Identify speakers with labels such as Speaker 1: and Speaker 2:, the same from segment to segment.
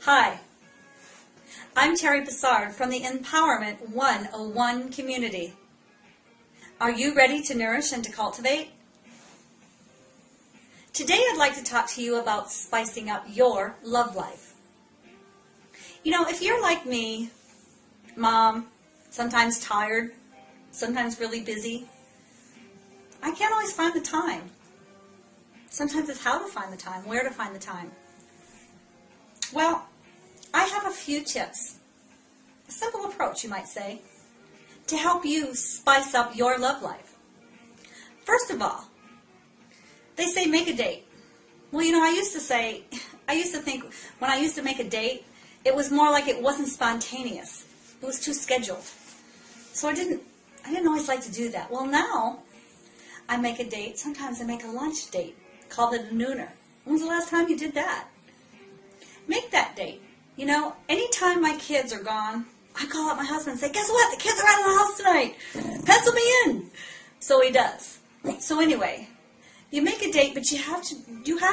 Speaker 1: Hi, I'm Terry Bassard from the Empowerment 101 community. Are you ready to nourish and to cultivate? Today I'd like to talk to you about spicing up your love life. You know, if you're like me, mom, sometimes tired, sometimes really busy, I can't always find the time. Sometimes it's how to find the time, where to find the time. Well, I have a few tips, a simple approach you might say, to help you spice up your love life. First of all, they say make a date. Well, you know, I used to think when I used to make a date, it was more like it wasn't spontaneous. It was too scheduled. So I didn't always like to do that. Well, now I make a date. Sometimes I make a lunch date. Call it a nooner. When was the last time you did that? Make that date. You know, anytime my kids are gone, I call up my husband and say, guess what? The kids are out of the house tonight. Pencil me in. So he does. So anyway, you make a date, but you have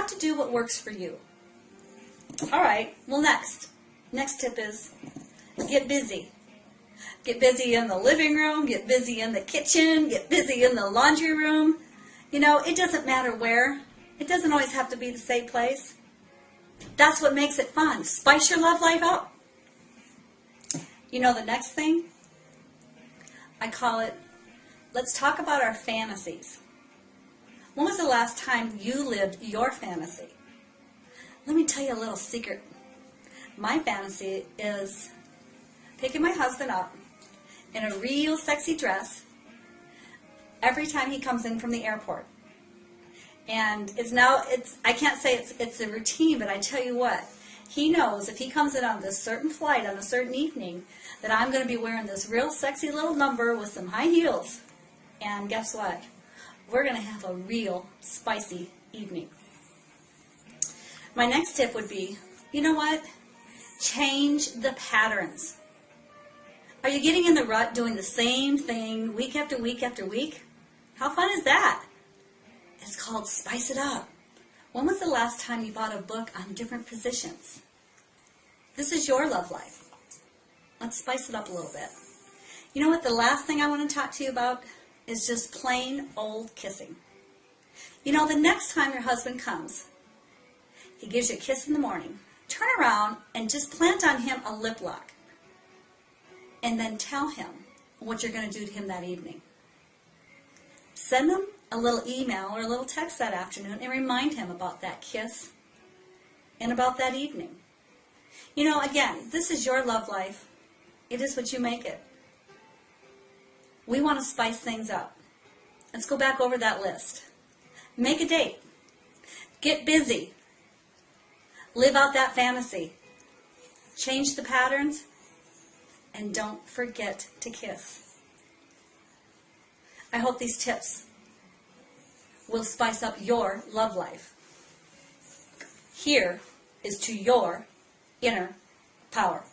Speaker 1: to do what works for you. All right. Well, next tip is get busy. Get busy in the living room, get busy in the kitchen, get busy in the laundry room. You know, it doesn't matter where. It doesn't always have to be the same place. That's what makes it fun. Spice your love life up. You know the next thing? I call it, let's talk about our fantasies. When was the last time you lived your fantasy? Let me tell you a little secret. My fantasy is picking my husband up in a real sexy dress every time he comes in from the airport. And I can't say it's a routine, but I tell you what, he knows if he comes in on this certain flight on a certain evening that I'm going to be wearing this real sexy little number with some high heels. And guess what? We're going to have a real spicy evening. My next tip would be, you know what? Change the patterns. Are you getting in the rut doing the same thing week after week after week? How fun is that? It's called Spice It Up. When was the last time you bought a book on different positions? This is your love life. Let's spice it up a little bit. You know what? The last thing I want to talk to you about is just plain old kissing. You know, the next time your husband comes, he gives you a kiss in the morning. Turn around and just plant on him a lip lock. And then tell him what you're going to do to him that evening. Send him a little email or a little text that afternoon and remind him about that kiss and about that evening. You know, again, this is your love life. It is what you make it. We want to spice things up. Let's go back over that list. Make a date. Get busy. Live out that fantasy. Change the patterns. And don't forget to kiss. I hope these tips will spice up your love life. Here is to your inner power.